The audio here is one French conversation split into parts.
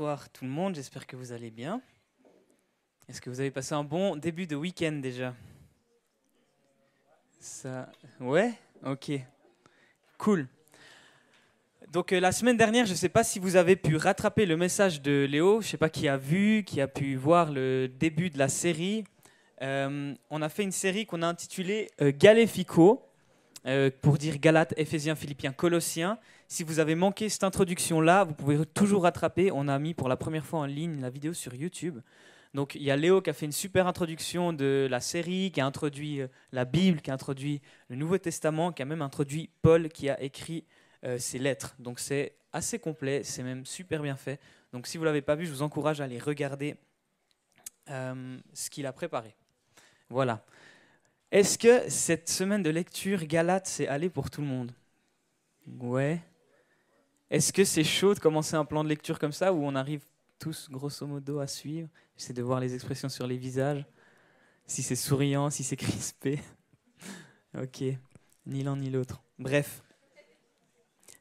Bonsoir tout le monde, j'espère que vous allez bien. Est-ce que vous avez passé un bon début de week-end déjà? Ça... Ouais? Ok, cool. Donc la semaine dernière, je ne sais pas si vous avez pu rattraper le message de Léo, je ne sais pas qui a vu, qui a pu voir le début de la série. On a fait une série qu'on a intitulée Galéfico, pour dire Galates, Éphésiens, Philippiens, Colossiens. Si vous avez manqué cette introduction-là, vous pouvez toujours rattraper. On a mis pour la première fois en ligne la vidéo sur YouTube. Donc il y a Léo qui a fait une super introduction de la série, qui a introduit la Bible, qui a introduit le Nouveau Testament, qui a même introduit Paul qui a écrit ses lettres. Donc c'est assez complet, c'est même super bien fait. Donc si vous ne l'avez pas vu, je vous encourage à aller regarder ce qu'il a préparé. Voilà. Est-ce que cette semaine de lecture Galates, c'est allé pour tout le monde? Ouais. Est-ce que c'est chaud de commencer un plan de lecture comme ça où on arrive tous grosso modo à suivre? J'essaie de voir les expressions sur les visages, si c'est souriant, si c'est crispé. Ok, ni l'un ni l'autre. Bref,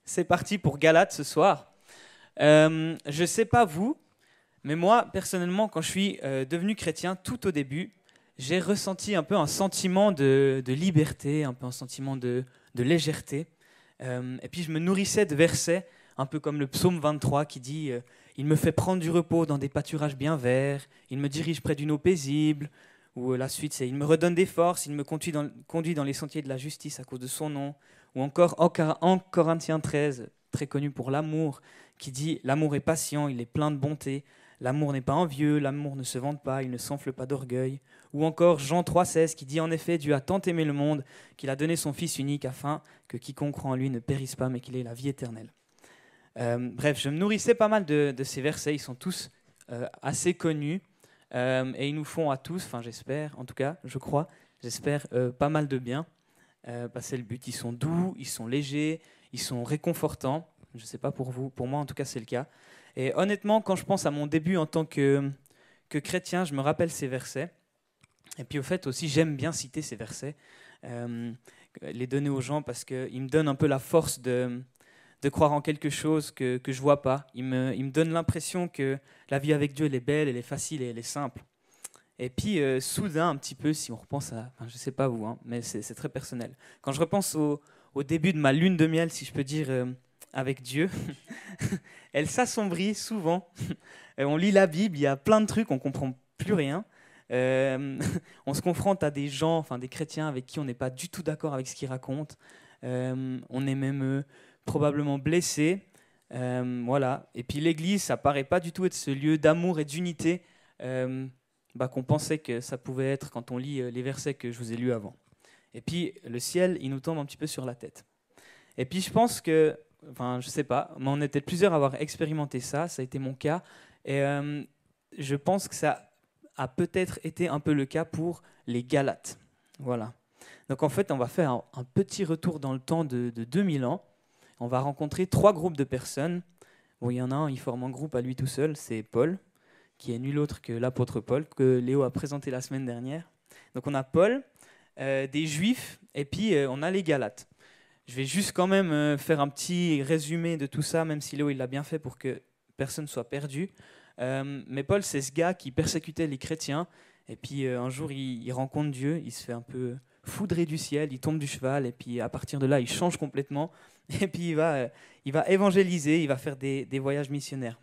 c'est parti pour Galates ce soir. Je sais pas vous, mais moi personnellement, quand je suis devenu chrétien tout au début, j'ai ressenti un peu un sentiment de liberté, un peu un sentiment de légèreté. Et puis je me nourrissais de versets, un peu comme le psaume 23 qui dit « Il me fait prendre du repos dans des pâturages bien verts, il me dirige près d'une eau paisible », ou la suite c'est « Il me redonne des forces, il me conduit dans les sentiers de la justice à cause de son nom », ou encore en Corinthiens 13, très connu pour l'amour, qui dit « L'amour est patient, il est plein de bonté ». L'amour n'est pas envieux, l'amour ne se vante pas, il ne s'enfle pas d'orgueil. Ou encore Jean 3,16 qui dit en effet Dieu a tant aimé le monde qu'il a donné son Fils unique afin que quiconque croit en lui ne périsse pas mais qu'il ait la vie éternelle. Bref, je me nourrissais pas mal de ces versets, ils sont tous assez connus et ils nous font à tous, enfin j'espère, en tout cas je crois, j'espère pas mal de bien. C'est le but, ils sont doux, ils sont légers, ils sont réconfortants. Je ne sais pas pour vous, pour moi en tout cas c'est le cas. Et honnêtement, quand je pense à mon début en tant que chrétien, je me rappelle ces versets. Et puis au fait aussi, j'aime bien citer ces versets, les donner aux gens parce qu'ils me donnent un peu la force de croire en quelque chose que je ne vois pas. Ils me donnent l'impression que la vie avec Dieu, elle est belle, elle est facile et elle est simple. Et puis soudain, un petit peu, si on repense à... Enfin, je ne sais pas vous, hein, mais c'est très personnel. Quand je repense au début de ma lune de miel, si je peux dire, avec Dieu, elle s'assombrit souvent. On lit la Bible, il y a plein de trucs, on ne comprend plus rien. On se confronte à des gens, enfin des chrétiens avec qui on n'est pas du tout d'accord avec ce qu'ils racontent. On est même probablement blessé. Voilà. Et puis l'Église, ça paraît pas du tout être ce lieu d'amour et d'unité qu'on pensait que ça pouvait être quand on lit les versets que je vous ai lus avant. Et puis le ciel, il nous tombe un petit peu sur la tête. Et puis je pense que, enfin je sais pas, mais on était plusieurs à avoir expérimenté ça, ça a été mon cas. Et je pense que ça a peut-être été un peu le cas pour les Galates. Voilà. Donc en fait, on va faire un petit retour dans le temps de 2000 ans. On va rencontrer 3 groupes de personnes. Bon, il y en a un, il forme un groupe à lui tout seul, c'est Paul, qui est nul autre que l'apôtre Paul, que Léo a présenté la semaine dernière. Donc on a Paul, des Juifs, et puis on a les Galates. Je vais juste quand même faire un petit résumé de tout ça, même si Léo il l'a bien fait pour que personne ne soit perdu. Mais Paul, c'est ce gars qui persécutait les chrétiens. Et puis un jour, il rencontre Dieu, il se fait un peu foudrer du ciel, il tombe du cheval. Et puis à partir de là, il change complètement. Et puis il va évangéliser, il va faire des voyages missionnaires.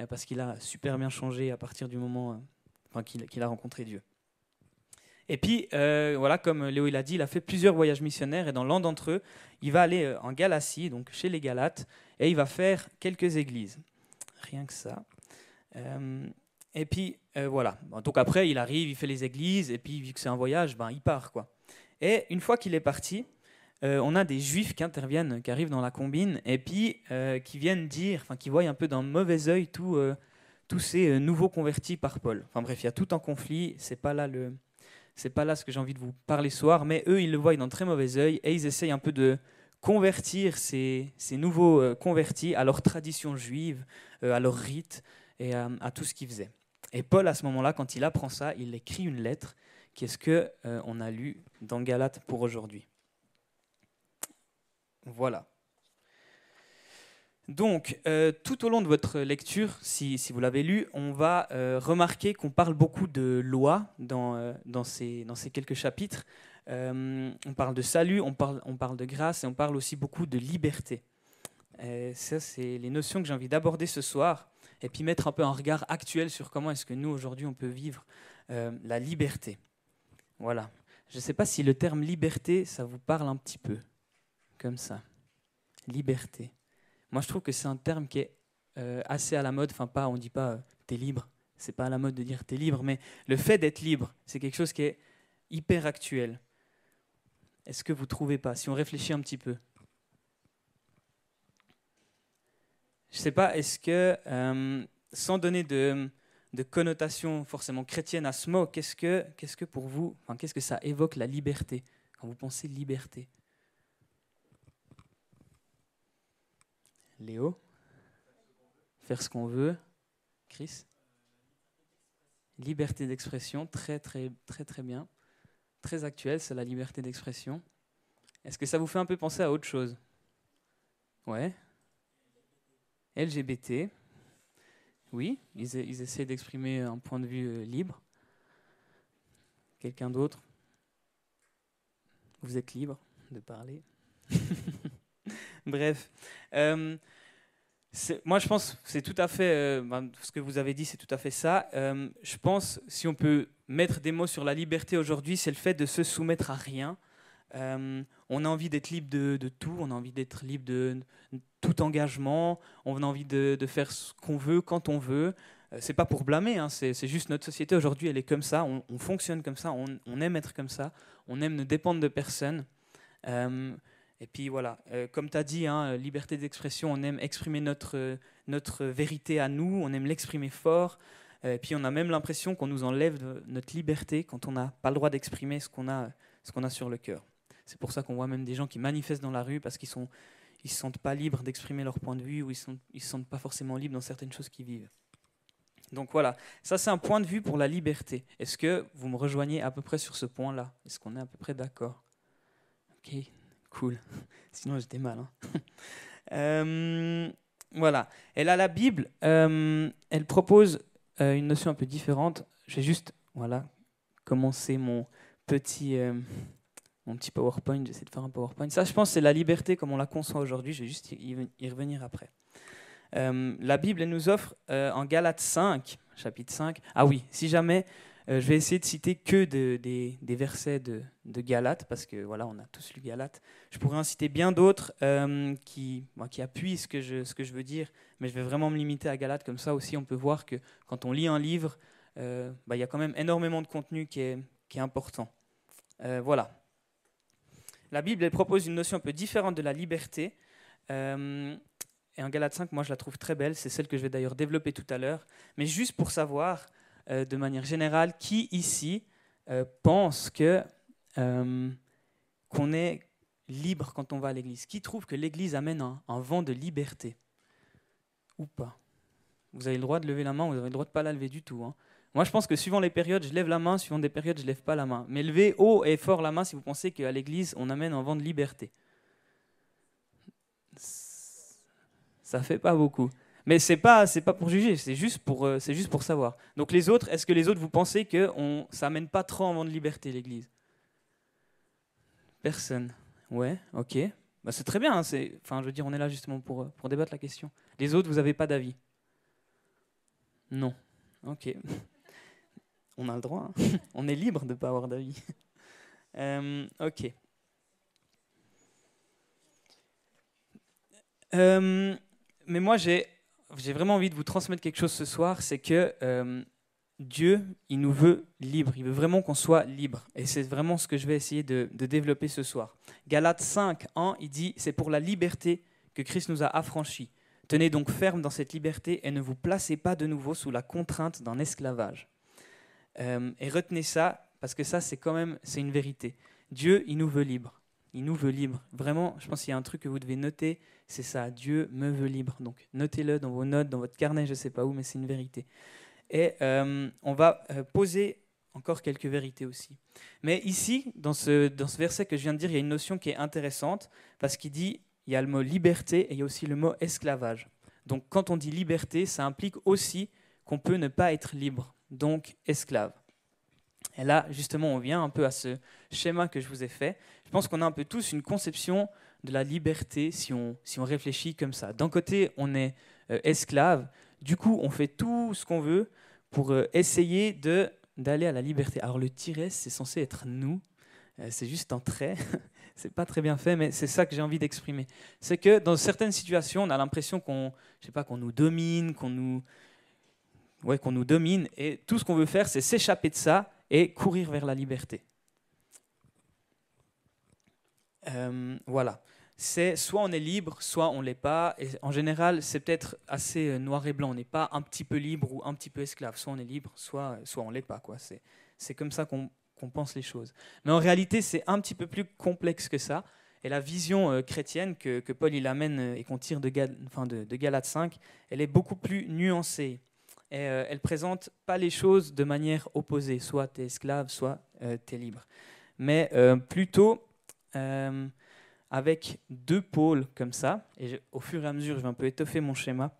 Parce qu'il a super bien changé à partir du moment qu'il a rencontré Dieu. Et puis, voilà, comme Léo il a dit, il a fait plusieurs voyages missionnaires et dans l'un d'entre eux, il va aller en Galatie, donc chez les Galates, et il va faire quelques églises. Rien que ça. Et puis, voilà. Donc après, il arrive, il fait les églises, et puis vu que c'est un voyage, il part, quoi. Et une fois qu'il est parti, on a des Juifs qui interviennent, qui arrivent dans la combine, et puis qui viennent dire, qui voient un peu d'un mauvais œil tous ces nouveaux convertis par Paul. Enfin bref, il y a tout un conflit, c'est pas là ce que j'ai envie de vous parler ce soir, mais eux, ils le voient d'un très mauvais œil et ils essayent un peu de convertir ces nouveaux convertis à leur tradition juive, à leurs rites et à tout ce qu'ils faisaient. Et Paul, à ce moment-là, quand il apprend ça, il écrit une lettre qui est ce qu'on a lu dans Galates pour aujourd'hui. Voilà. Donc, tout au long de votre lecture, si vous l'avez lu, on va remarquer qu'on parle beaucoup de loi dans ces quelques chapitres. On parle de salut, on parle de grâce et on parle aussi beaucoup de liberté. Ça, c'est les notions que j'ai envie d'aborder ce soir et puis mettre un peu un regard actuel sur comment est-ce que nous, aujourd'hui, on peut vivre la liberté. Voilà. Je ne sais pas si le terme liberté, ça vous parle un petit peu, comme ça. Liberté. Moi, je trouve que c'est un terme qui est assez à la mode. Enfin, on ne dit pas t'es libre. C'est pas à la mode de dire t'es libre, mais le fait d'être libre, c'est quelque chose qui est hyper actuel. Est-ce que vous ne trouvez pas, si on réfléchit un petit peu? Je ne sais pas, est-ce que, sans donner de connotation forcément chrétienne à ce mot, qu'est-ce que pour vous, qu'est-ce que ça évoque la liberté, quand vous pensez liberté? Léo? Faire ce qu'on veut. Chris? Liberté d'expression, très très très très bien. Très actuel, c'est la liberté d'expression. Est-ce que ça vous fait un peu penser à autre chose? Ouais. LGBT. Oui, ils essaient d'exprimer un point de vue libre. Quelqu'un d'autre? Vous êtes libre de parler. Bref. Moi, je pense que c'est tout à fait, ce que vous avez dit, c'est tout à fait ça. Je pense, si on peut mettre des mots sur la liberté aujourd'hui, c'est le fait de se soumettre à rien. On a envie d'être libre de tout, on a envie d'être libre de tout engagement, on a envie de faire ce qu'on veut, quand on veut. C'est pas pour blâmer, hein, c'est juste notre société aujourd'hui, elle est comme ça, on fonctionne comme ça, on aime être comme ça, on aime ne dépendre de personne. Et puis voilà, comme tu as dit, hein, liberté d'expression, on aime exprimer notre vérité à nous, on aime l'exprimer fort. Et puis on a même l'impression qu'on nous enlève notre liberté quand on n'a pas le droit d'exprimer ce qu'on a sur le cœur. C'est pour ça qu'on voit même des gens qui manifestent dans la rue parce qu'ils ne se sentent pas libres d'exprimer leur point de vue ou ils ne se sentent pas forcément libres dans certaines choses qu'ils vivent. Donc voilà, ça c'est un point de vue pour la liberté. Est-ce que vous me rejoignez à peu près sur ce point-là? Est-ce qu'on est à peu près d'accord? Ok. Cool. Sinon, j'étais mal. Hein. Voilà. Et là, la Bible, elle propose une notion un peu différente. Je vais juste commencer mon petit PowerPoint. J'essaie de faire un PowerPoint. Ça, je pense, c'est la liberté comme on la conçoit aujourd'hui. Je vais juste y revenir après. La Bible, elle nous offre en Galates 5, chapitre 5. Ah oui, si jamais... je vais essayer de citer que des versets de Galates, parce que voilà, on a tous lu Galates. Je pourrais en citer bien d'autres qui appuient ce que je veux dire, mais je vais vraiment me limiter à Galates, comme ça aussi on peut voir que quand on lit un livre, il y a quand même énormément de contenu qui est important. Voilà. La Bible, elle propose une notion un peu différente de la liberté. Et en Galates 5, moi je la trouve très belle, c'est celle que je vais d'ailleurs développer tout à l'heure. Mais juste pour savoir... de manière générale, qui ici pense qu'on est libre quand on va à l'église? Qui trouve que l'église amène un vent de liberté? Ou pas? Vous avez le droit de lever la main, vous avez le droit de ne pas la lever du tout. Hein. Moi, je pense que suivant les périodes, je lève la main, suivant des périodes, je ne lève pas la main. Mais levez haut et fort la main si vous pensez qu'à l'église, on amène un vent de liberté. Ça ne fait pas beaucoup. Mais c'est pas pour juger, c'est juste pour savoir. Donc les autres, est-ce que les autres, vous pensez que ça amène pas trop en vent de liberté, l'Église? Personne. Ouais, ok. Bah, c'est très bien. Hein, je veux dire, on est là justement pour débattre la question. Les autres, vous n'avez pas d'avis? Non. Ok. On a le droit. Hein. On est libre de ne pas avoir d'avis. Ok. Mais moi, j'ai vraiment envie de vous transmettre quelque chose ce soir, c'est que Dieu, il nous veut libres, il veut vraiment qu'on soit libre. Et c'est vraiment ce que je vais essayer de développer ce soir. Galates 5, 1, il dit « C'est pour la liberté que Christ nous a affranchis. Tenez donc ferme dans cette liberté et ne vous placez pas de nouveau sous la contrainte d'un esclavage. » Et retenez ça, parce que ça, c'est une vérité. Dieu, il nous veut libres. Il nous veut libres. Vraiment, je pense qu'il y a un truc que vous devez noter, c'est ça, Dieu me veut libre. Donc notez-le dans vos notes, dans votre carnet, je ne sais pas où, mais c'est une vérité. Et on va poser encore quelques vérités aussi. Mais ici, dans ce verset que je viens de dire, il y a une notion qui est intéressante, parce qu'il dit, il y a le mot liberté et il y a aussi le mot esclavage. Donc quand on dit liberté, ça implique aussi qu'on peut ne pas être libre, donc esclave. Et là, justement, on vient un peu à ce schéma que je vous ai fait. Je pense qu'on a un peu tous une conception de la liberté si on réfléchit comme ça. D'un côté, on est esclave, du coup, on fait tout ce qu'on veut pour essayer d'aller à la liberté. Alors le tiret, c'est censé être nous, c'est juste un trait, c'est pas très bien fait, mais c'est ça que j'ai envie d'exprimer. C'est que dans certaines situations, on a l'impression qu'on nous domine, qu'on nous domine, et tout ce qu'on veut faire, c'est s'échapper de ça et courir vers la liberté. Voilà. C'est soit on est libre, soit on ne l'est pas. Et en général, c'est peut-être assez noir et blanc. On n'est pas un petit peu libre ou un petit peu esclave. Soit on est libre, soit on ne l'est pas, quoi. C'est comme ça qu'on pense les choses. Mais en réalité, c'est un petit peu plus complexe que ça. Et la vision chrétienne que Paul il amène et qu'on tire de Galates 5, elle est beaucoup plus nuancée. Et elle ne présente pas les choses de manière opposée. Soit tu es esclave, soit tu es libre. Mais plutôt avec deux pôles comme ça. Et au fur et à mesure, je vais un peu étoffer mon schéma.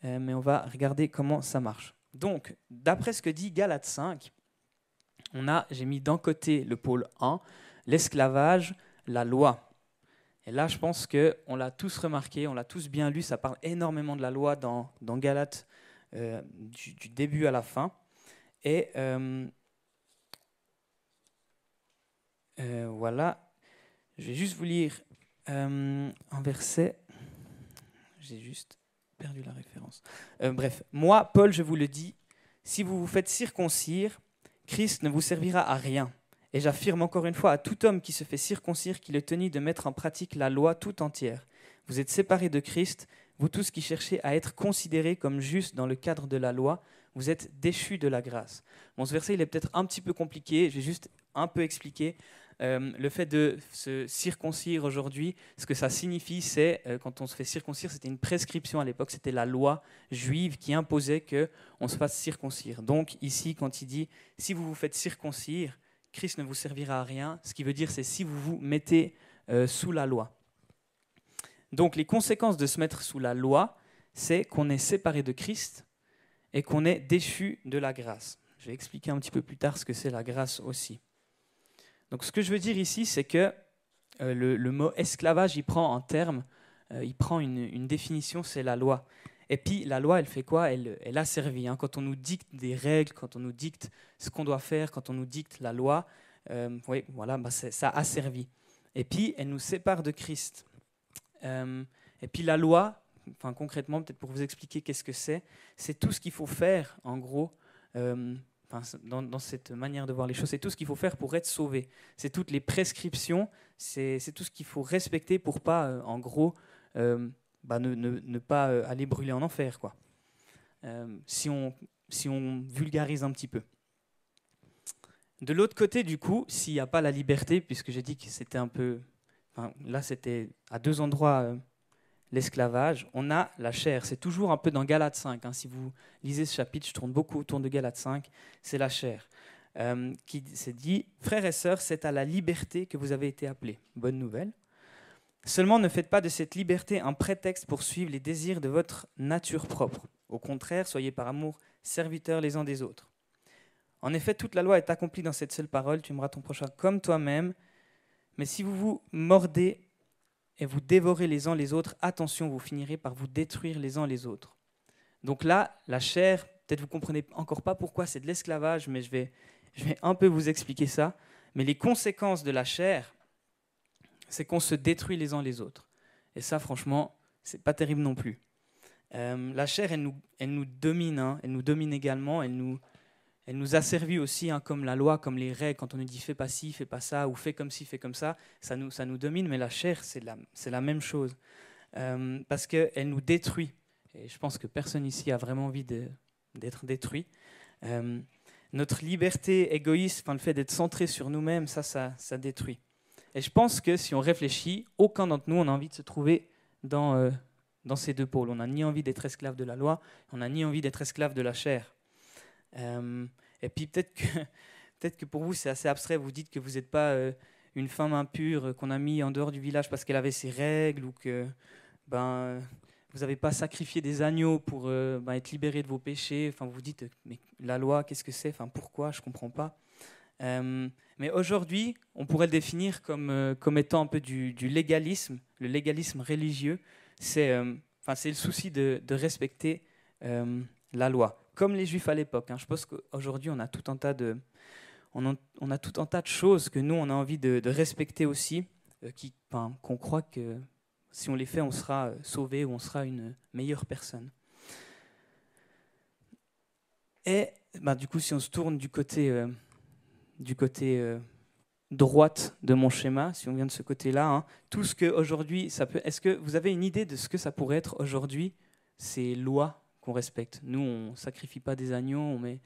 Mais on va regarder comment ça marche. Donc, d'après ce que dit Galates 5, j'ai mis d'un côté le pôle 1, l'esclavage, la loi. Et là, je pense qu'on l'a tous remarqué, on l'a tous bien lu, ça parle énormément de la loi dans Galates, du début à la fin. Et voilà, je vais juste vous lire un verset. J'ai juste perdu la référence. Bref, moi, Paul, je vous le dis, si vous vous faites circoncire, Christ ne vous servira à rien. Et j'affirme encore une fois à tout homme qui se fait circoncire qu'il est tenu de mettre en pratique la loi tout entière. Vous êtes séparés de Christ, vous tous qui cherchez à être considérés comme justes dans le cadre de la loi, vous êtes déchus de la grâce. Bon, ce verset, il est peut-être un petit peu compliqué, je vais juste un peu expliquer. Le fait de se circoncire aujourd'hui, ce que ça signifie, c'est, quand on se fait circoncire, c'était une prescription à l'époque, c'était la loi juive qui imposait qu'on se fasse circoncire. Donc ici, quand il dit « si vous vous faites circoncire », Christ ne vous servira à rien. Ce qui veut dire, c'est si vous vous mettez sous la loi. Donc, les conséquences de se mettre sous la loi, c'est qu'on est séparé de Christ et qu'on est déchu de la grâce. Je vais expliquer un petit peu plus tard ce que c'est la grâce aussi. Donc, ce que je veux dire ici, c'est que le mot esclavage, il prend un terme, il prend une définition, c'est la loi. Et puis, la loi, elle fait quoi ? Elle a servi. Quand on nous dicte des règles, quand on nous dicte ce qu'on doit faire, quand on nous dicte la loi, ça a servi. Et puis, elle nous sépare de Christ. Et puis, la loi, concrètement, peut-être pour vous expliquer qu'est-ce que c'est tout ce qu'il faut faire, en gros, dans cette manière de voir les choses, c'est tout ce qu'il faut faire pour être sauvé. C'est toutes les prescriptions, c'est tout ce qu'il faut respecter pour pas, en gros, ne pas aller brûler en enfer, quoi. Si on vulgarise un petit peu. De l'autre côté, du coup, s'il n'y a pas la liberté, puisque j'ai dit que c'était un peu... là, c'était à deux endroits l'esclavage, on a la chair. C'est toujours un peu dans Galates 5. Si vous lisez ce chapitre, je tourne beaucoup autour de Galates 5, c'est la chair. Qui s'est dit, frères et sœurs, c'est à la liberté que vous avez été appelés. Bonne nouvelle. Seulement, ne faites pas de cette liberté un prétexte pour suivre les désirs de votre nature propre. Au contraire, soyez par amour serviteurs les uns des autres. En effet, toute la loi est accomplie dans cette seule parole, tu aimeras ton prochain comme toi-même. Mais si vous vous mordez et vous dévorez les uns les autres, attention, vous finirez par vous détruire les uns les autres. Donc là, la chair, peut-être vous ne comprenez encore pas pourquoi c'est de l'esclavage, mais je vais un peu vous expliquer ça. Mais les conséquences de la chair, c'est qu'on se détruit les uns les autres. Et ça, franchement, c'est pas terrible non plus. La chair, elle nous domine, elle nous domine également, elle nous asservit aussi, comme la loi, comme les règles, quand on nous dit fais pas ci, fais pas ça, ou fais comme ci, fais comme ça nous domine, mais la chair, c'est la même chose. Parce qu'elle nous détruit. Et je pense que personne ici a vraiment envie d'être détruit. Notre liberté égoïste, le fait d'être centré sur nous-mêmes, ça détruit. Et je pense que si on réfléchit, aucun d'entre nous on a envie de se trouver dans ces deux pôles. On n'a ni envie d'être esclave de la loi, on n'a ni envie d'être esclave de la chair. Et puis peut-être que pour vous c'est assez abstrait, vous dites que vous n'êtes pas une femme impure qu'on a mis en dehors du village parce qu'elle avait ses règles, ou que vous n'avez pas sacrifié des agneaux pour être libéré de vos péchés. Enfin, vous vous dites, mais la loi, qu'est-ce que c'est? Enfin, pourquoi? Je ne comprends pas. Mais aujourd'hui, on pourrait le définir comme étant un peu du légalisme, le légalisme religieux. C'est le souci de respecter la loi, comme les Juifs à l'époque. Je pense qu'aujourd'hui, on a tout un tas de choses que nous, on a envie de respecter aussi, qu'on croit que si on les fait, on sera sauvé ou on sera une meilleure personne. Et du coup, si on se tourne du côté droite de mon schéma, si on vient de ce côté-là, tout ce qu'aujourd'hui, est-ce que vous avez une idée de ce que ça pourrait être aujourd'hui, ces lois qu'on respecte? Nous, on ne sacrifie pas des agneaux, on ne met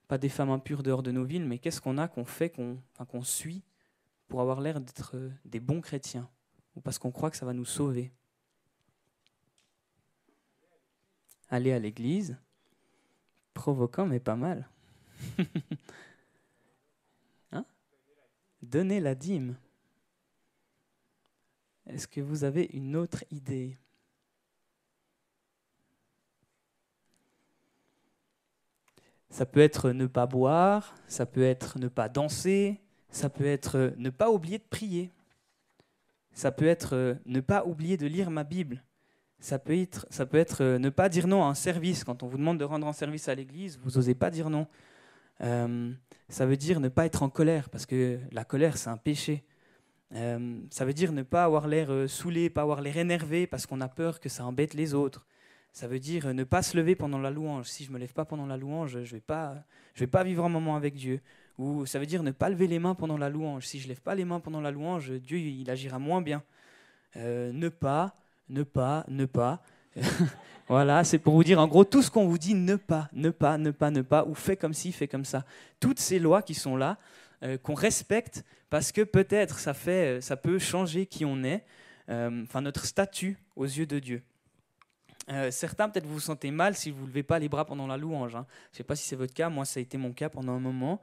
pas des femmes impures dehors de nos villes, mais qu'est-ce qu'on a, qu'on fait, qu'on suit pour avoir l'air d'être des bons chrétiens, ou parce qu'on croit que ça va nous sauver? Aller à l'église, provoquant mais pas mal. Donner la dîme. Est-ce que vous avez une autre idée? Ça peut être ne pas boire, ça peut être ne pas danser, ça peut être ne pas oublier de prier, ça peut être ne pas oublier de lire ma Bible, ça peut être ne pas dire non à un service. Quand on vous demande de rendre un service à l'église, vous n'osez pas dire non. Ça veut dire ne pas être en colère, parce que la colère, c'est un péché. Ça veut dire ne pas avoir l'air saoulé, pas avoir l'air énervé, parce qu'on a peur que ça embête les autres. Ça veut dire ne pas se lever pendant la louange. Si je ne me lève pas pendant la louange, je ne vais pas vivre un moment avec Dieu. Ou ça veut dire ne pas lever les mains pendant la louange. Si je ne lève pas les mains pendant la louange, Dieu il agira moins bien. Ne pas. Voilà, c'est pour vous dire en gros tout ce qu'on vous dit, ne pas, ou fais comme ci, fais comme ça. Toutes ces lois qui sont là, qu'on respecte, parce que peut-être ça peut changer qui on est, notre statut aux yeux de Dieu. Certains, peut-être vous vous sentez mal si vous ne levez pas les bras pendant la louange. Je ne sais pas si c'est votre cas, moi ça a été mon cas pendant un moment.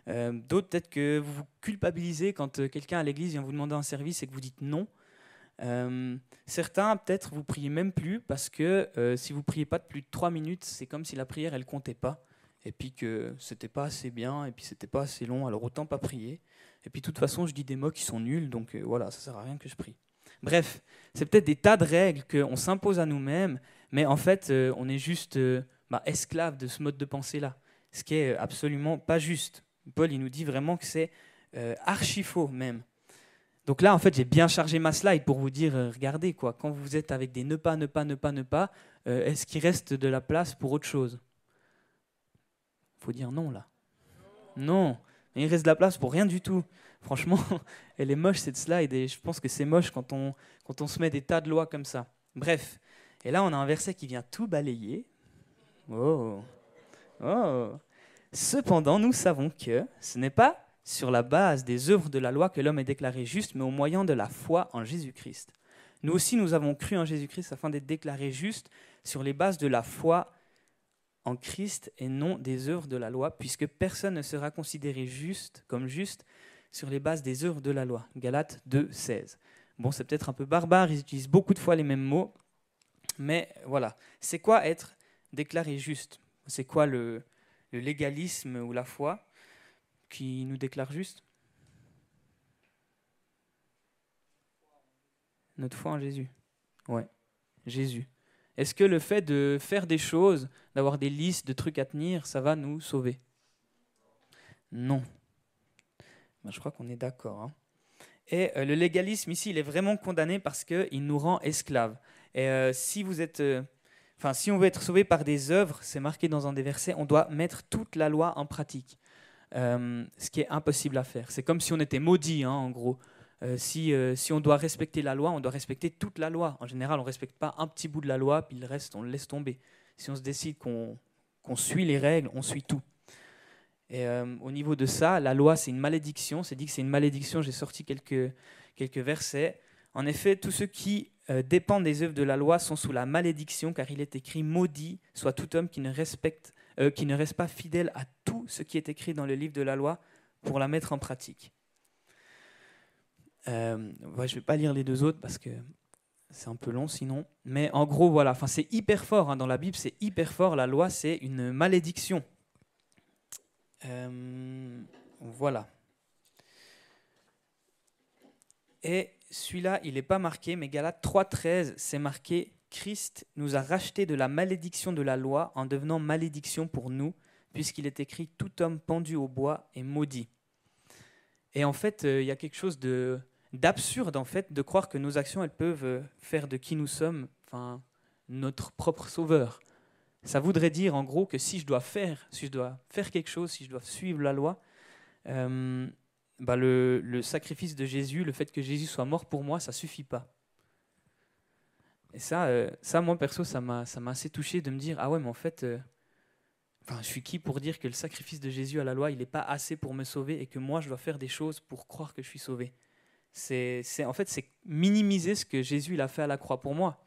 D'autres, peut-être que vous vous culpabilisez quand quelqu'un à l'église vient vous demander un service et que vous dites non. Certains, peut-être, vous priez même plus parce que si vous priez pas de plus de 3 minutes, c'est comme si la prière, elle comptait pas. Et puis que c'était pas assez bien, et puis c'était pas assez long, alors autant pas prier. Et puis de toute façon, je dis des mots qui sont nuls, donc voilà, ça sert à rien que je prie. Bref, c'est peut-être des tas de règles qu'on s'impose à nous-mêmes, mais en fait, on est juste esclave de ce mode de pensée-là, ce qui est absolument pas juste. Paul, il nous dit vraiment que c'est archi faux même. Donc là, en fait, j'ai bien chargé ma slide pour vous dire, regardez, quand vous êtes avec des ne pas, est-ce qu'il reste de la place pour autre chose? Il faut dire non, là. Non, mais il reste de la place pour rien du tout. Franchement, elle est moche, cette slide, et je pense que c'est moche quand on se met des tas de lois comme ça. Bref, et là, on a un verset qui vient tout balayer. Oh. Cependant, nous savons que ce n'est pas sur la base des œuvres de la loi que l'homme est déclaré juste, mais au moyen de la foi en Jésus-Christ. Nous aussi, nous avons cru en Jésus-Christ afin d'être déclarés justes sur les bases de la foi en Christ et non des œuvres de la loi, puisque personne ne sera considéré comme juste sur les bases des œuvres de la loi. Galates 2,16. Bon, c'est peut-être un peu barbare, ils utilisent beaucoup de fois les mêmes mots, mais voilà. C'est quoi être déclaré juste? C'est quoi le légalisme ou la foi qui nous déclare juste? Notre foi en Jésus. Ouais, Jésus. Est-ce que le fait de faire des choses, d'avoir des listes de trucs à tenir, ça va nous sauver? Non. Je crois qu'on est d'accord. Et le légalisme ici, il est vraiment condamné parce qu'il nous rend esclaves. Et si on veut être sauvé par des œuvres, c'est marqué dans un des versets, on doit mettre toute la loi en pratique. Ce qui est impossible à faire. C'est comme si on était maudit, en gros. Si on doit respecter la loi, on doit respecter toute la loi. En général, on ne respecte pas un petit bout de la loi, puis le reste, on le laisse tomber. Si on se décide qu'on suit les règles, on suit tout. Et au niveau de ça, la loi, c'est une malédiction. C'est dit que c'est une malédiction. J'ai sorti quelques versets. En effet, tous ceux qui dépendent des œuvres de la loi sont sous la malédiction, car il est écrit « Maudit soit tout homme qui ne reste pas fidèle à tout ce qui est écrit dans le livre de la loi pour la mettre en pratique. » Ouais, je ne vais pas lire les deux autres parce que c'est un peu long sinon. Mais en gros, voilà, enfin, c'est hyper fort, hein, dans la Bible, c'est hyper fort. La loi, c'est une malédiction. Voilà. Et celui-là, il n'est pas marqué, mais Galates 3,13, c'est marqué « Christ nous a rachetés de la malédiction de la loi en devenant malédiction pour nous, puisqu'il est écrit « Tout homme pendu au bois est maudit ». Et en fait, il y a quelque chose d'absurde, en fait, de croire que nos actions, elles peuvent faire de qui nous sommes, enfin, notre propre sauveur. Ça voudrait dire, en gros, que si je dois faire quelque chose, si je dois suivre la loi, le sacrifice de Jésus, le fait que Jésus soit mort pour moi, ça suffit pas. Et ça, moi perso, ça m'a assez touché de me dire, ah ouais, mais en fait, je suis qui pour dire que le sacrifice de Jésus à la loi, il n'est pas assez pour me sauver et que moi, je dois faire des choses pour croire que je suis sauvé. En fait, c'est minimiser ce que Jésus il a fait à la croix pour moi.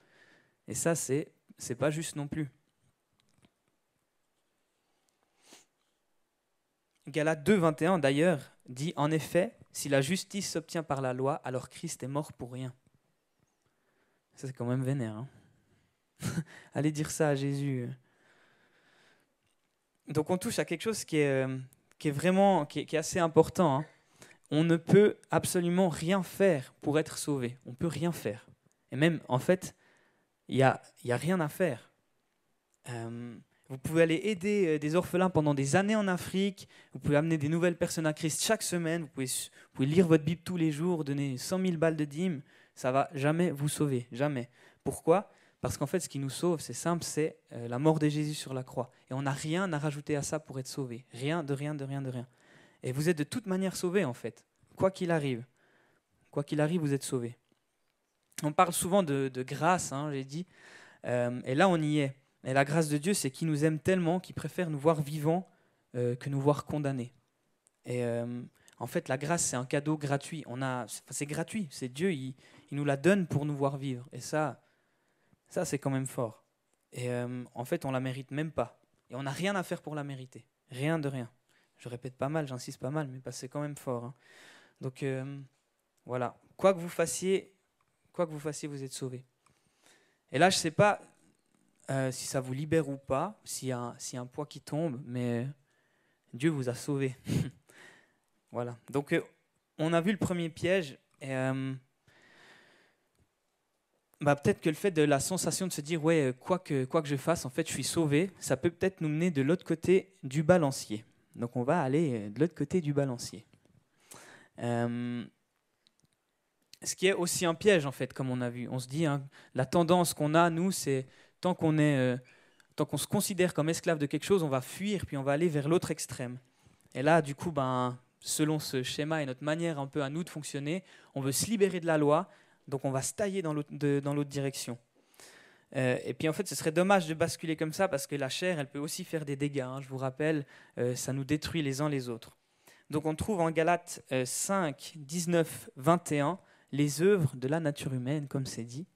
Et ça, c'est pas juste non plus. Galates 2, 21, d'ailleurs, dit « En effet, si la justice s'obtient par la loi, alors Christ est mort pour rien. » Ça, c'est quand même vénère. Hein. Allez dire ça à Jésus. Donc, on touche à quelque chose qui est vraiment qui est assez important. Hein. On ne peut absolument rien faire pour être sauvé. On ne peut rien faire. Et même, en fait, il y a rien à faire. Vous pouvez aller aider des orphelins pendant des années en Afrique, vous pouvez amener des nouvelles personnes à Christ chaque semaine, vous pouvez lire votre Bible tous les jours, donner 100 000 balles de dîmes, ça ne va jamais vous sauver, jamais. Pourquoi ? Parce qu'en fait, ce qui nous sauve, c'est simple, c'est la mort de Jésus sur la croix. Et on n'a rien à rajouter à ça pour être sauvé. Rien, de rien, de rien, de rien. Et vous êtes de toute manière sauvé, en fait. Quoi qu'il arrive. Quoi qu'il arrive, vous êtes sauvé. On parle souvent de grâce, hein, j'ai dit, et là, on y est. Et la grâce de Dieu, c'est qu'il nous aime tellement qu'il préfère nous voir vivants que nous voir condamnés. Et en fait, la grâce, c'est un cadeau gratuit. C'est gratuit. C'est Dieu, il nous la donne pour nous voir vivre. Et ça c'est quand même fort. Et en fait, on la mérite même pas. Et on n'a rien à faire pour la mériter. Rien de rien. Je répète pas mal, j'insiste pas mal, mais c'est quand même fort. Hein. Donc voilà. Quoi que vous fassiez, vous êtes sauvés. Et là, je ne sais pas si ça vous libère ou pas, s'il y a un poids qui tombe, mais Dieu vous a sauvé. Voilà. Donc, on a vu le premier piège. Et, peut-être que le fait de la sensation de se dire, ouais, quoi que je fasse, en fait, je suis sauvé, ça peut peut-être nous mener de l'autre côté du balancier. Donc, on va aller de l'autre côté du balancier. Ce qui est aussi un piège, en fait, comme on a vu. On se dit, hein, la tendance qu'on a, nous, c'est tant qu'on se considère comme esclave de quelque chose, on va fuir, puis on va aller vers l'autre extrême. Et là, du coup, selon ce schéma et notre manière un peu à nous de fonctionner, on veut se libérer de la loi, donc on va se tailler dans l'autre direction. Et puis en fait, ce serait dommage de basculer comme ça, parce que la chair, elle peut aussi faire des dégâts. Hein, je vous rappelle, ça nous détruit les uns les autres. Donc on trouve en Galates 5, 19, 21, les œuvres de la nature humaine, comme c'est dit.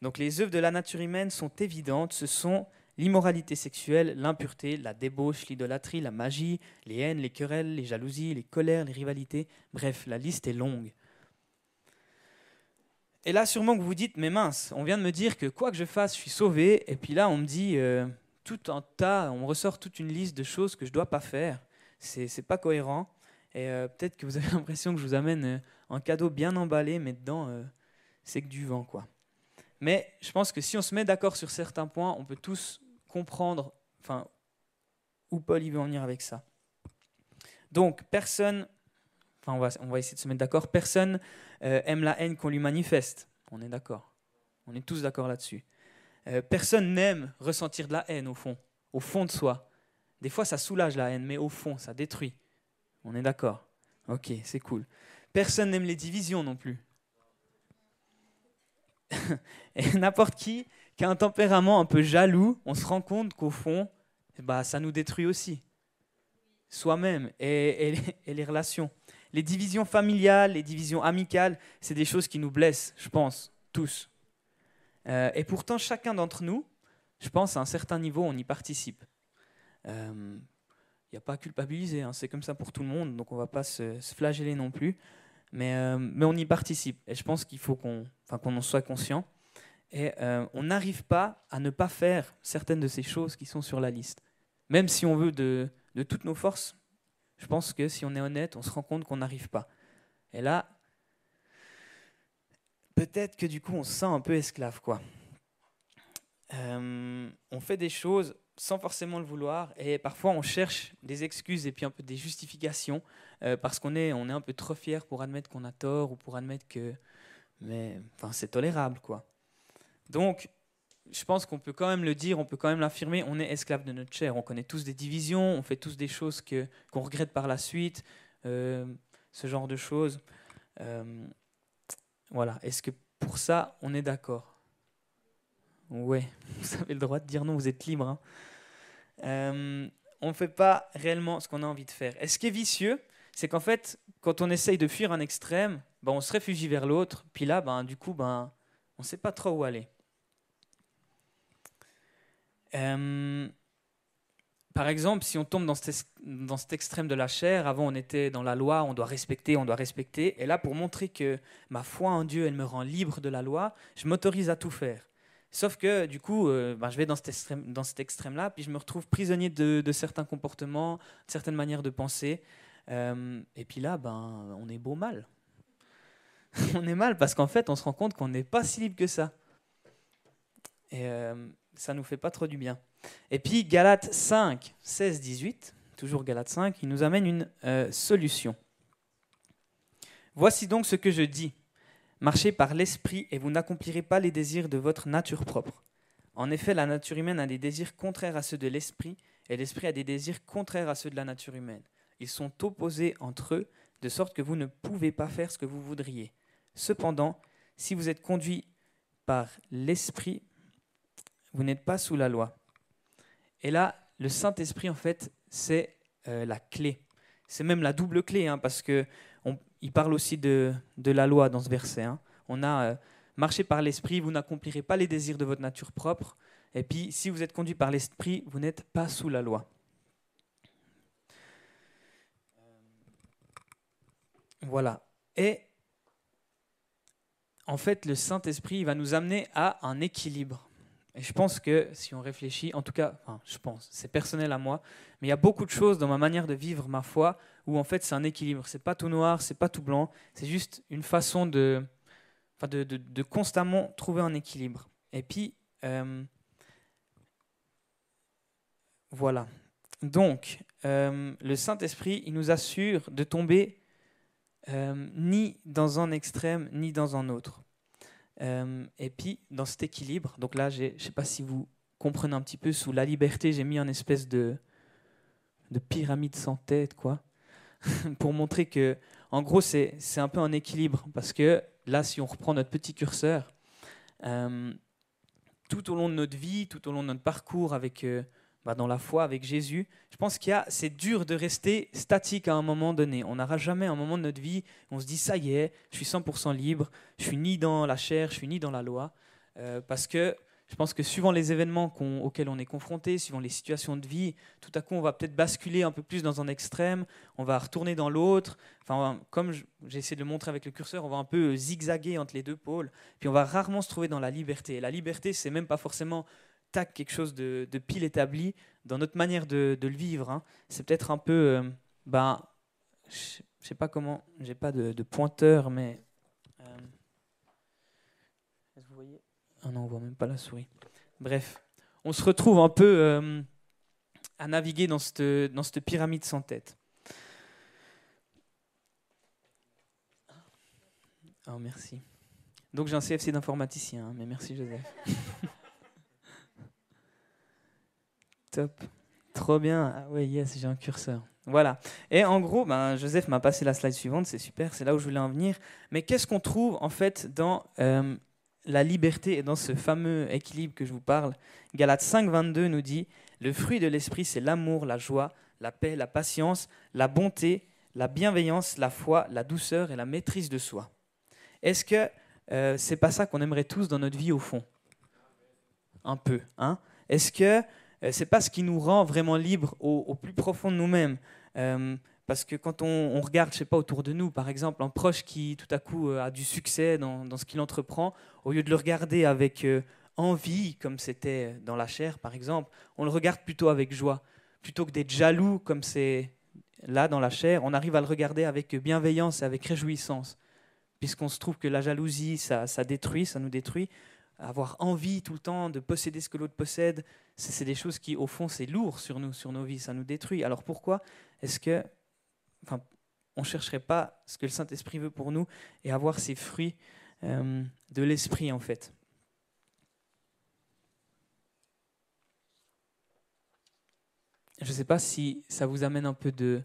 Donc les œuvres de la nature humaine sont évidentes, ce sont l'immoralité sexuelle, l'impureté, la débauche, l'idolâtrie, la magie, les haines, les querelles, les jalousies, les colères, les rivalités, bref, la liste est longue. Et là, sûrement que vous vous dites, mais mince, on vient de me dire que quoi que je fasse, je suis sauvé, et puis là, on me dit tout un tas, on me ressort toute une liste de choses que je ne dois pas faire, c'est pas cohérent, et peut-être que vous avez l'impression que je vous amène un cadeau bien emballé, mais dedans, c'est que du vent, quoi. Mais je pense que si on se met d'accord sur certains points, on peut tous comprendre où Paul il veut en venir avec ça. Donc, personne, on va essayer de se mettre d'accord, personne aime la haine qu'on lui manifeste. On est d'accord. On est tous d'accord là-dessus. Personne n'aime ressentir de la haine au fond de soi. Des fois, ça soulage la haine, mais au fond, ça détruit. On est d'accord. Ok, c'est cool. Personne n'aime les divisions non plus. Et n'importe qui a un tempérament un peu jaloux, on se rend compte qu'au fond, ça nous détruit aussi. Soi-même et les relations. Les divisions familiales, les divisions amicales, c'est des choses qui nous blessent, je pense, tous. Et pourtant, chacun d'entre nous, je pense, à un certain niveau, on y participe. Il n'y a pas à culpabiliser, hein, c'est comme ça pour tout le monde, donc on ne va pas se flageller non plus. mais on y participe. Et je pense qu'il faut qu'on en soit conscient. Et on n'arrive pas à ne pas faire certaines de ces choses qui sont sur la liste. Même si on veut de toutes nos forces, je pense que si on est honnête, on se rend compte qu'on n'arrive pas. Et là, peut-être que du coup, on se sent un peu esclave, quoi. On fait des choses sans forcément le vouloir, et parfois on cherche des excuses et puis un peu des justifications parce qu'on est un peu trop fier pour admettre qu'on a tort ou pour admettre que c'est tolérable, quoi. Donc, je pense qu'on peut quand même le dire, on peut quand même l'affirmer, on est esclave de notre chair. On connaît tous des divisions, on fait tous des choses qu'on regrette par la suite, ce genre de choses. Voilà. Est-ce que pour ça, on est d'accord ? Ouais, vous avez le droit de dire non, vous êtes libre. Hein. On ne fait pas réellement ce qu'on a envie de faire. Et ce qui est vicieux, c'est qu'en fait, quand on essaye de fuir un extrême, on se réfugie vers l'autre, puis là, du coup, on ne sait pas trop où aller. Par exemple, si on tombe dans cet extrême de la chair, avant on était dans la loi, on doit respecter, et là pour montrer que ma foi en Dieu, elle me rend libre de la loi, je m'autorise à tout faire. Sauf que du coup, je vais dans cet extrême-là, puis je me retrouve prisonnier de certains comportements, de certaines manières de penser, et puis là, on est beau mal. On est mal parce qu'en fait, on se rend compte qu'on n'est pas si libre que ça. Et ça nous fait pas trop du bien. Et puis Galates 5, 16, 18, toujours Galates 5, il nous amène une solution. Voici donc ce que je dis. Marchez par l'esprit et vous n'accomplirez pas les désirs de votre nature propre. En effet, la nature humaine a des désirs contraires à ceux de l'esprit et l'esprit a des désirs contraires à ceux de la nature humaine. Ils sont opposés entre eux, de sorte que vous ne pouvez pas faire ce que vous voudriez. Cependant, si vous êtes conduit par l'esprit, vous n'êtes pas sous la loi. Et là, le Saint-Esprit, en fait, c'est la clé. C'est même la double clé, parce qu'il parle aussi de la loi dans ce verset. On a marché par l'Esprit, vous n'accomplirez pas les désirs de votre nature propre. Et puis, si vous êtes conduit par l'Esprit, vous n'êtes pas sous la loi. Voilà. Et en fait, le Saint-Esprit va nous amener à un équilibre. Et je pense que si on réfléchit, en tout cas, c'est personnel à moi, mais il y a beaucoup de choses dans ma manière de vivre ma foi où en fait c'est un équilibre. C'est pas tout noir, c'est pas tout blanc, c'est juste une façon de constamment trouver un équilibre. Et puis, voilà. Donc, le Saint-Esprit, il nous assure de tomber ni dans un extrême, ni dans un autre. Et puis, dans cet équilibre, donc là, je ne sais pas si vous comprenez un petit peu, sous la liberté, j'ai mis une espèce de pyramide sans tête, quoi, pour montrer que, en gros, c'est un peu un équilibre, parce que là, si on reprend notre petit curseur, tout au long de notre vie, tout au long de notre parcours avec, dans la foi avec Jésus, je pense c'est dur de rester statique à un moment donné. On n'aura jamais un moment de notre vie où on se dit ça y est, je suis 100% libre, je suis ni dans la chair, je suis ni dans la loi, parce que je pense que suivant les événements auxquels on est confronté, suivant les situations de vie, tout à coup on va peut-être basculer un peu plus dans un extrême, on va retourner dans l'autre. Enfin, comme j'ai essayé de le montrer avec le curseur, on va un peu zigzaguer entre les deux pôles, puis on va rarement se trouver dans la liberté. Et la liberté, c'est même pas forcément quelque chose de pile établi dans notre manière de le vivre. C'est peut-être un peu, je sais pas comment, j'ai pas de pointeur, mais est-ce que vous voyez ? Ah non, on voit même pas la souris. Bref, on se retrouve un peu à naviguer dans cette pyramide sans tête. Oh, merci. Donc j'ai un CFC d'informaticien, mais merci Joseph. Top. Trop bien. Ah ouais, yes, j'ai un curseur. Voilà. Et en gros, Joseph m'a passé la slide suivante, c'est super, c'est là où je voulais en venir. Mais qu'est-ce qu'on trouve en fait dans la liberté et dans ce fameux équilibre que je vous parle ? Galates 5, 22 nous dit « Le fruit de l'esprit, c'est l'amour, la joie, la paix, la patience, la bonté, la bienveillance, la foi, la douceur et la maîtrise de soi. » Est-ce que c'est pas ça qu'on aimerait tous dans notre vie au fond ? Un peu, hein ? Est-ce que c'est pas ce qui nous rend vraiment libres au plus profond de nous-mêmes ? Parce que quand on regarde, je sais pas, autour de nous, par exemple, un proche qui tout à coup a du succès dans ce qu'il entreprend, au lieu de le regarder avec envie, comme c'était dans la chair, par exemple, on le regarde plutôt avec joie. Plutôt que d'être jaloux, comme c'est là dans la chair, on arrive à le regarder avec bienveillance et avec réjouissance. Puisqu'on se trouve que la jalousie, ça détruit, ça nous détruit. Avoir envie tout le temps de posséder ce que l'autre possède, c'est des choses qui, au fond, c'est lourd sur nous, sur nos vies, ça nous détruit. Alors pourquoi est-ce que, enfin, on ne chercherait pas ce que le Saint-Esprit veut pour nous et avoir ces fruits de l'Esprit, en fait? Je ne sais pas si ça vous amène un peu de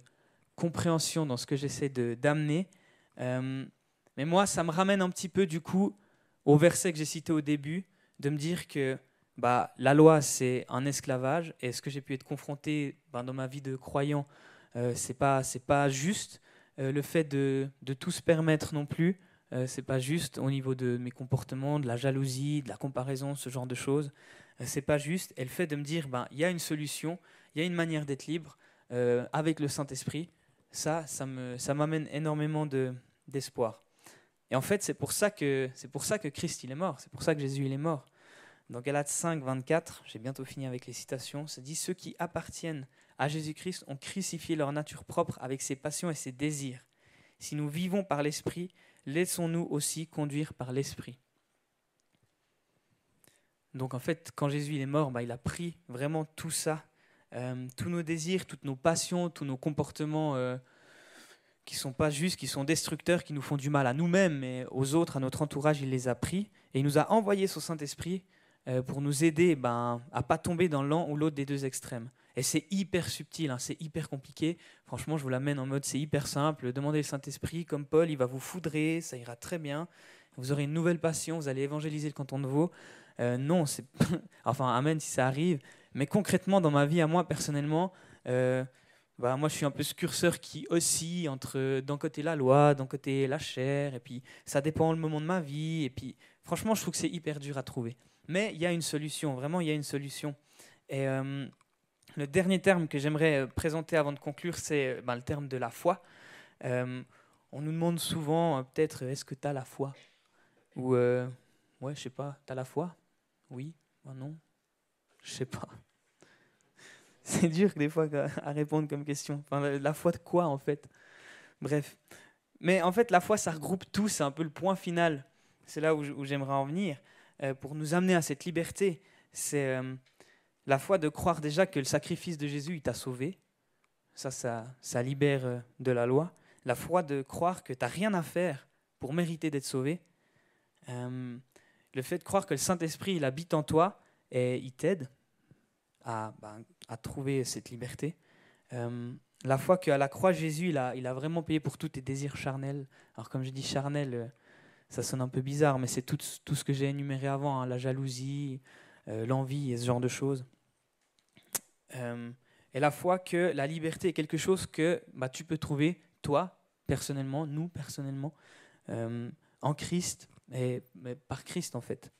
compréhension dans ce que j'essaie d'amener. Mais moi, ça me ramène un petit peu, du coup, au verset que j'ai cité au début, de me dire que la loi, c'est un esclavage. Et ce que j'ai pu être confronté dans ma vie de croyant, c'est pas juste. Le fait de tout se permettre non plus, c'est pas juste au niveau de mes comportements, de la jalousie, de la comparaison, ce genre de choses. C'est pas juste. Et le fait de me dire, il y a une solution, il y a une manière d'être libre avec le Saint-Esprit, ça m'amène énormément d'espoir. Et en fait, c'est pour ça que Christ il est mort, c'est pour ça que Jésus il est mort. Dans Galates 5, 24, j'ai bientôt fini avec les citations, ça dit « Ceux qui appartiennent à Jésus-Christ ont crucifié leur nature propre avec ses passions et ses désirs. Si nous vivons par l'Esprit, laissons-nous aussi conduire par l'Esprit. » Donc en fait, quand Jésus il est mort, il a pris vraiment tout ça, tous nos désirs, toutes nos passions, tous nos comportements qui ne sont pas justes, qui sont destructeurs, qui nous font du mal à nous-mêmes, mais aux autres, à notre entourage, il les a pris. Et il nous a envoyé son Saint-Esprit pour nous aider à ne pas tomber dans l'un ou l'autre des deux extrêmes. Et c'est hyper subtil, c'est hyper compliqué. Franchement, je vous l'amène en mode c'est hyper simple. Demandez le Saint-Esprit, comme Paul, il va vous foudrer, ça ira très bien. Vous aurez une nouvelle passion, vous allez évangéliser le canton de Vaud. Non, c'est enfin, amen si ça arrive. Mais concrètement, dans ma vie, à moi personnellement, moi je suis un peu ce curseur qui oscille entre d'un côté la loi, d'un côté la chair, et puis ça dépend le moment de ma vie. Et puis franchement, je trouve que c'est hyper dur à trouver. Mais il y a une solution, vraiment, il y a une solution. Et le dernier terme que j'aimerais présenter avant de conclure, c'est le terme de la foi. On nous demande souvent, peut-être, est-ce que tu as la foi? Ou, ouais, je sais pas, tu as la foi? Oui, non, je sais pas. C'est dur des fois à répondre comme question. Enfin, la foi de quoi, en fait? Bref. Mais en fait, la foi, ça regroupe tout, c'est un peu le point final. C'est là où j'aimerais en venir. Pour nous amener à cette liberté, c'est la foi de croire déjà que le sacrifice de Jésus, il t'a sauvé. Ça libère de la loi. La foi de croire que tu n'as rien à faire pour mériter d'être sauvé. Le fait de croire que le Saint-Esprit, il habite en toi et il t'aide à trouver cette liberté. La foi qu'à la croix, Jésus, il a vraiment payé pour tous tes désirs charnels. Alors comme je dis charnel, ça sonne un peu bizarre, mais c'est tout ce que j'ai énuméré avant, la jalousie, l'envie et ce genre de choses. Et la foi que la liberté est quelque chose que tu peux trouver, toi, personnellement, nous, personnellement, en Christ, mais par Christ, en fait.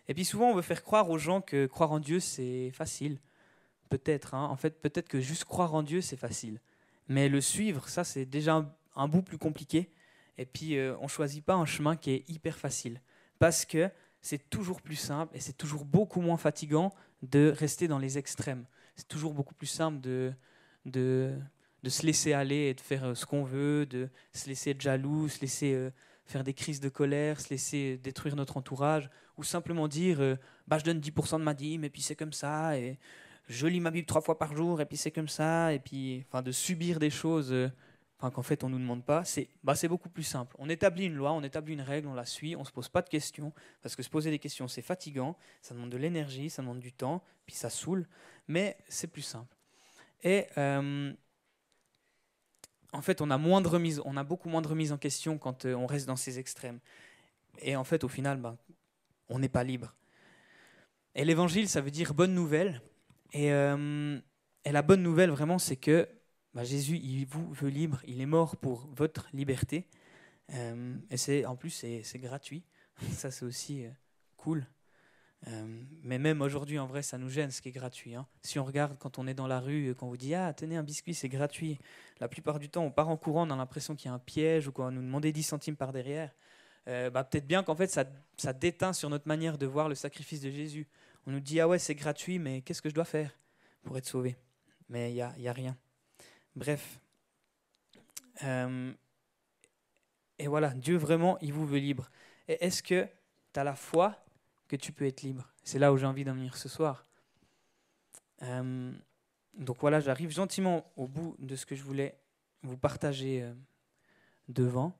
Et puis souvent, on veut faire croire aux gens que croire en Dieu, c'est facile. Peut-être, en fait, peut-être que juste croire en Dieu, c'est facile. Mais le suivre, ça, c'est déjà un bout plus compliqué. Et puis, on ne choisit pas un chemin qui est hyper facile. Parce que c'est toujours plus simple et c'est toujours beaucoup moins fatigant de rester dans les extrêmes. C'est toujours beaucoup plus simple de se laisser aller et de faire ce qu'on veut, de se laisser être jaloux, se laisser faire des crises de colère, se laisser détruire notre entourage, ou simplement dire je donne 10% de ma dîme et puis c'est comme ça, et je lis ma Bible 3 fois par jour et puis c'est comme ça, et puis de subir des choses qu'en fait on ne nous demande pas. C'est beaucoup plus simple. On établit une loi, on établit une règle, on la suit, on ne se pose pas de questions, parce que se poser des questions c'est fatigant, ça demande de l'énergie, ça demande du temps, puis ça saoule, mais c'est plus simple. Et en fait, on a beaucoup moins de remise en question quand on reste dans ces extrêmes. Et en fait, au final, on n'est pas libre. Et l'évangile, ça veut dire bonne nouvelle. Et la bonne nouvelle, vraiment, c'est que Jésus, il vous veut libre. Il est mort pour votre liberté. Et en plus, c'est gratuit. Ça, c'est aussi cool. Mais même aujourd'hui, en vrai, ça nous gêne ce qui est gratuit. Hein. Si on regarde quand on est dans la rue, qu'on vous dit « Ah, tenez un biscuit, c'est gratuit », la plupart du temps, on part en courant, on a l'impression qu'il y a un piège ou qu'on va nous demander 10 centimes par derrière. Peut-être bien qu'en fait, ça déteint sur notre manière de voir le sacrifice de Jésus. On nous dit « Ah ouais, c'est gratuit, mais qu'est-ce que je dois faire pour être sauvé ?» Mais il y a rien. Bref. Et voilà, Dieu vraiment, il vous veut libre. Et est-ce que tu as la foi que tu peux être libre? C'est là où j'ai envie d'en venir ce soir. Donc voilà, j'arrive gentiment au bout de ce que je voulais vous partager devant.